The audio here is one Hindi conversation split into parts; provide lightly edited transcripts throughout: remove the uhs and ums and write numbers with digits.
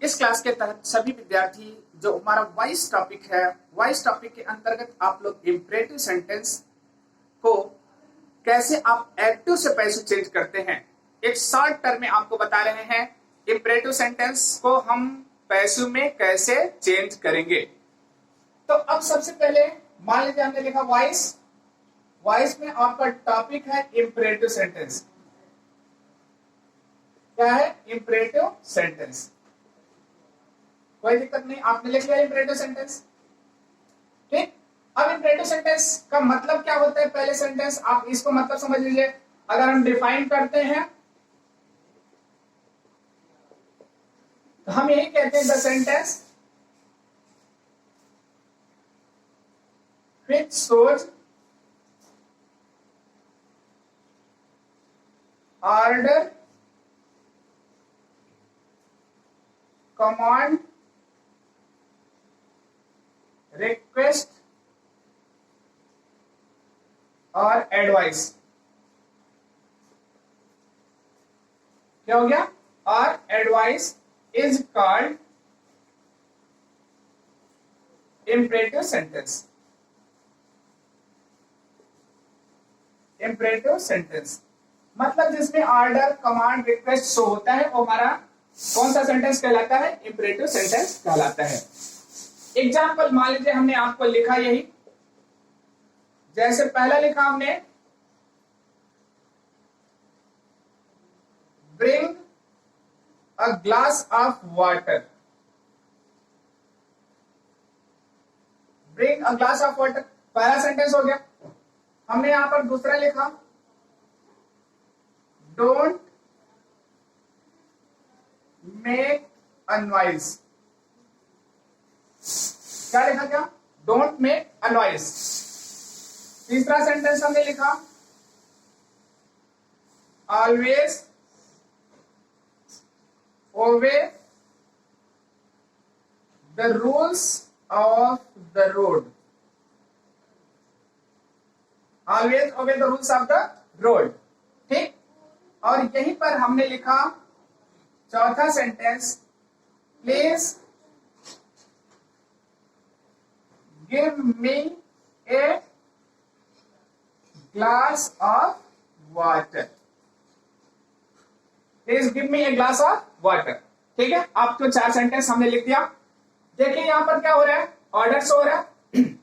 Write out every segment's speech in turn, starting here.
इस क्लास के तहत सभी विद्यार्थी जो हमारा वॉइस टॉपिक है, वॉइस टॉपिक के अंतर्गत आप लोग इंपरेटिव सेंटेंस को कैसे आप एक्टिव से पैसिव चेंज करते हैं, एक शॉर्ट टर्म में आपको बता रहे हैं। इंपरेटिव सेंटेंस को हम पैसिव में कैसे चेंज करेंगे। तो अब सबसे पहले मान लीजिए हमने लिखा वॉइस, वॉइस में आपका टॉपिक है इंपरेटिव सेंटेंस। क्या है? Imperative sentence. कोई दिक्कत नहीं, आपने लिख लिया इंपरेटिव सेंटेंस। ठीक, अब इंपरेटिव सेंटेंस का मतलब क्या होता है? पहले सेंटेंस आप इसको मतलब समझ लीजिए। अगर हम डिफाइन करते हैं तो हम यही कहते हैं the sentence which shows order, command, request और एडवाइस। क्या हो गया? और advice is called imperative sentence. Imperative sentence मतलब जिसमें ऑर्डर, कमांड, रिक्वेस्ट शो होता है वो हमारा कौन सा सेंटेंस कहलाता है? इंपरेटिव सेंटेंस कहलाता है। एग्जाम्पल मान लीजिए हमने आपको लिखा यही, जैसे पहला लिखा हमने bring a glass of water. Bring a glass of water पहला सेंटेंस हो गया। हमने यहां पर दूसरा लिखा डोंट मेक अ नॉइज। क्या लिखा? क्या? Don't make a noise. तीसरा सेंटेंस हमने लिखा ऑलवेज ओबे the rules of the road. Always ओबे the rules of the road. ठीक, और यहीं पर हमने लिखा चौथा sentence please give me a glass of water. Please give me a glass of water. ठीक है, आपको चार सेंटेंस हमने लिख दिया। देखिए यहां पर क्या हो रहा है? ऑर्डर हो रहा है।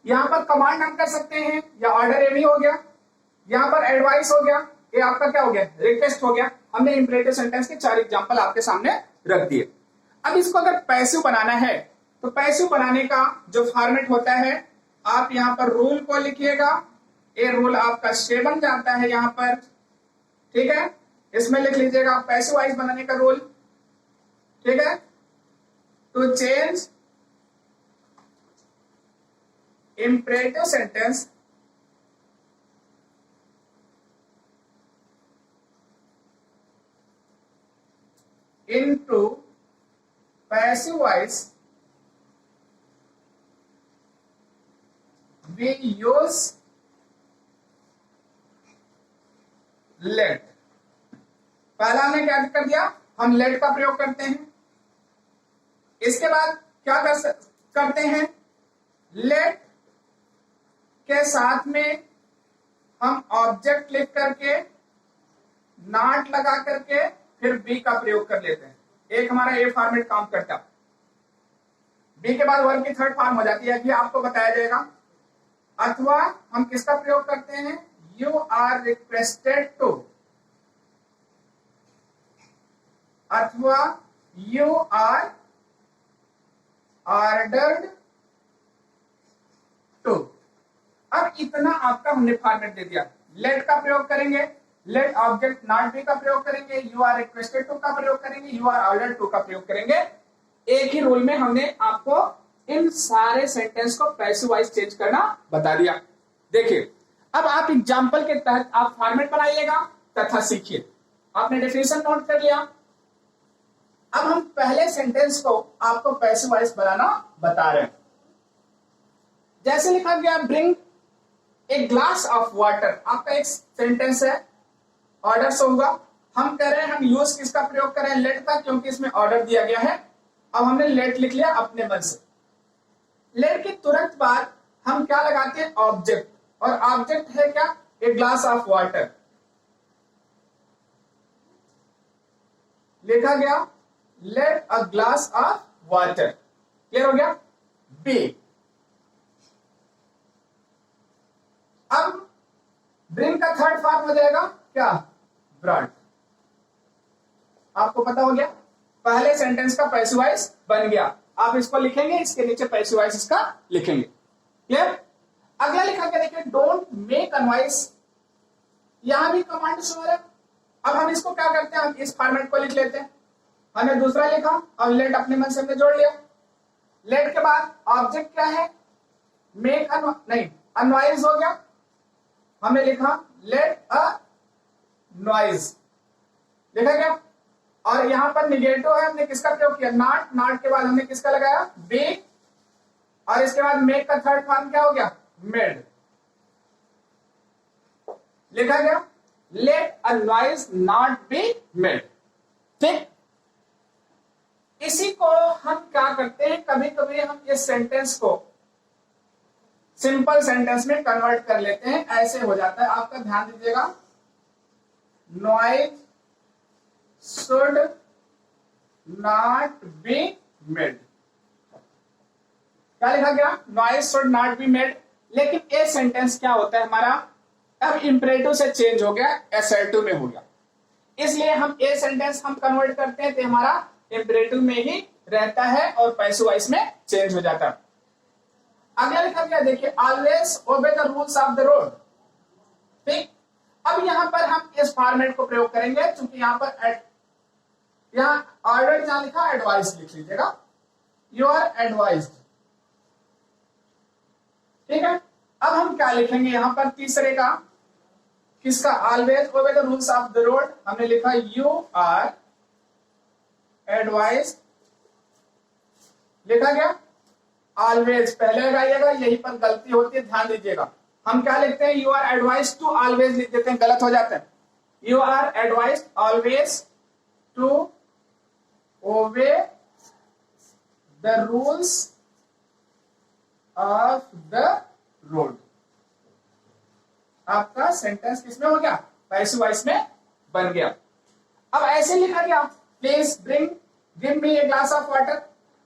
यहां पर कमांड हम कर सकते हैं या ऑर्डर ए भी हो गया। यहां पर एडवाइस हो गया, ये आपका क्या हो गया? रिक्वेस्ट हो गया। हमने इंपरेटिव सेंटेंस के चार एग्जांपल आपके सामने रख दिए। अब इसको अगर पैसिव बनाना है तो पैसिव बनाने का जो फॉर्मेट होता है, आप यहां पर रूल को लिखिएगा। ये रूल आपका 7 जाता है यहां पर। ठीक है, इसमें लिख लीजिएगा पैसिव वॉइस बनाने का रूल। ठीक है, to change imperative sentence into passive voice we use let। पहला हमने क्या कर दिया? हम let का प्रयोग करते हैं। इसके बाद क्या करते हैं? let के साथ में हम ऑब्जेक्ट लिख करके नॉट लगा करके फिर बी का प्रयोग कर लेते हैं। एक हमारा ए फॉर्मेट काम करता। बी के बाद वर्ब की थर्ड फॉर्म हो जाती है, ये आपको बताया जाएगा। अथवा हम किसका प्रयोग करते हैं? यू आर रिक्वेस्टेड टू, अथवा यू आर ऑर्डर्ड टू। अब इतना आपका हमने फॉर्मेट दे दिया। लेट का प्रयोग करेंगे, लेट ऑब्जेक्ट नॉट बी का प्रयोग करेंगे, यू आर रिक्वेस्टेड टू का प्रयोग करेंगे, यू आर ऑर्डर्ड टू का प्रयोग करेंगे। एक ही रूल में हमने आपको इन सारे सेंटेंस को पैसिव वॉइस चेंज करना बता दिया। देखिए अब आप एग्जांपल के तहत आप फॉर्मेट बनाइएगा तथा सीखिए। आपने डेफिनेशन नोट कर लिया। अब हम पहले सेंटेंस को आपको पैसिव वॉइस बनाना बता रहे हैं। जैसे लिखा गया bring a glass of water, आपका एक सेंटेंस है, ऑर्डर से होगा। हम कह रहे हैं हम यूज किसका प्रयोग करें, लेट का, क्योंकि इसमें ऑर्डर दिया गया है। अब हमने लेट लिख लिया अपने मन से। लेट के तुरंत बाद हम क्या लगाते हैं, ऑब्जेक्ट, और ऑब्जेक्ट है क्या, ए ग्लास ऑफ वाटर। लिखा गया let a glass of water. Clear हो गया। बी, अब ब्रिंग का थर्ड फॉर्म हो जाएगा क्या, ब्रॉट। आपको पता हो गया, पहले सेंटेंस का पैसिव वॉइस बन गया। आप इसको लिखेंगे, इसके नीचे पैसिव वॉइस इसका लिखेंगे। क्लियर। अगला लिखा गया देखिए, डोंट मेक अ नॉइस। यहां भी कमांड शो है। अब हम इसको क्या करते हैं, हम इस फॉर्मेट को लिख लेते हैं। हमने दूसरा लिखा और लेट अपने मन से हमने जोड़ लिया। लेट के बाद ऑब्जेक्ट क्या है, मेक नहीं, अ नॉइज हो गया। हमने लिखा लेट अ नॉइज, देखा क्या। और यहां पर निगेटिव है, हमने किसका प्रयोग किया, नॉट। नॉट के बाद हमने किसका लगाया, बी। और इसके बाद मेक का थर्ड फॉर्म क्या हो गया, मेड। लिखा गया let a noise not be made. ठीक। इसी को हम क्या करते हैं, कभी कभी हम इस सेंटेंस को सिंपल सेंटेंस में कन्वर्ट कर लेते हैं। ऐसे हो जाता है, आपका ध्यान दीजिएगा। Noise should not be made. क्या लिखा गया, noise should not be made. लेकिन ये सेंटेंस क्या होता है हमारा, अब इंपरेटिव से चेंज हो गया, असर्टिव में हो गया। इसलिए हम ये सेंटेंस हम कन्वर्ट करते हैं तो हमारा इंपरेटिव में ही रहता है और पैसिव वॉइस में चेंज हो जाता है। अगला लिखा गया देखिए, ऑलवेज ओबे the rules of the road. ठीक। अब यहां पर हम इस फॉर्मेट को प्रयोग करेंगे, क्योंकि यहां पर यहां ऑर्डर जहां लिखा एडवाइस लिख लीजिएगा, यू आर एडवाइज्ड। ठीक है। अब हम क्या लिखेंगे यहां पर, तीसरे का किसका, ऑलवेज ओबे the rules of the road. हमने लिखा यू आर एडवाइज्ड। लिखा गया ऑलवेज पहले लगाइएगा, यहीं पर गलती होती है, ध्यान दीजिएगा। हम क्या लिखते हैं, you are advised to always लिख देते हैं, गलत हो जाता है। You are advised always to obey the rules of the road. आपका सेंटेंस किसमें हो गया, पैसिव वॉइस में बन गया। अब ऐसे लिखा गया, please bring give me a glass of water.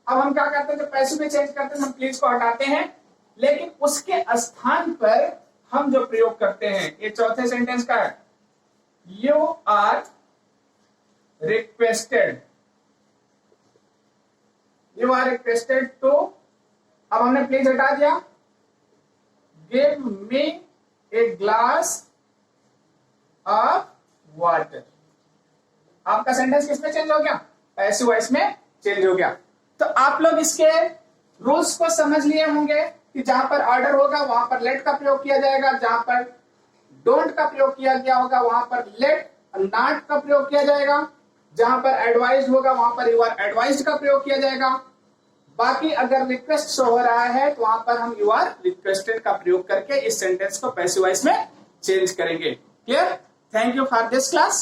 अब हम क्या करते हैं, जब पैसिव में चेंज करते हैं हम प्लीज को हटाते हैं, लेकिन उसके स्थान पर हम जो प्रयोग करते हैं, ये चौथे सेंटेंस का है, you are requested. You are requested to, अब हमने प्लीज हटा दिया, give me a glass of water. आपका सेंटेंस किसमें चेंज हो गया, पैसिव वॉइस में चेंज हो गया। तो आप लोग इसके रूल्स को समझ लिए होंगे कि जहां पर ऑर्डर होगा वहां पर लेट का प्रयोग किया जाएगा, जहां पर डोंट का प्रयोग किया गया होगा वहां पर लेट नॉट का प्रयोग किया जाएगा, जहां पर एडवाइज्ड होगा वहां पर यू आर एडवाइज्ड का प्रयोग किया जाएगा। बाकी अगर रिक्वेस्ट शो हो रहा है तो वहां पर हम यू आर रिक्वेस्टेड का प्रयोग करके इस सेंटेंस को पैसिव वॉइस में चेंज करेंगे। Clear. Thank you for this class.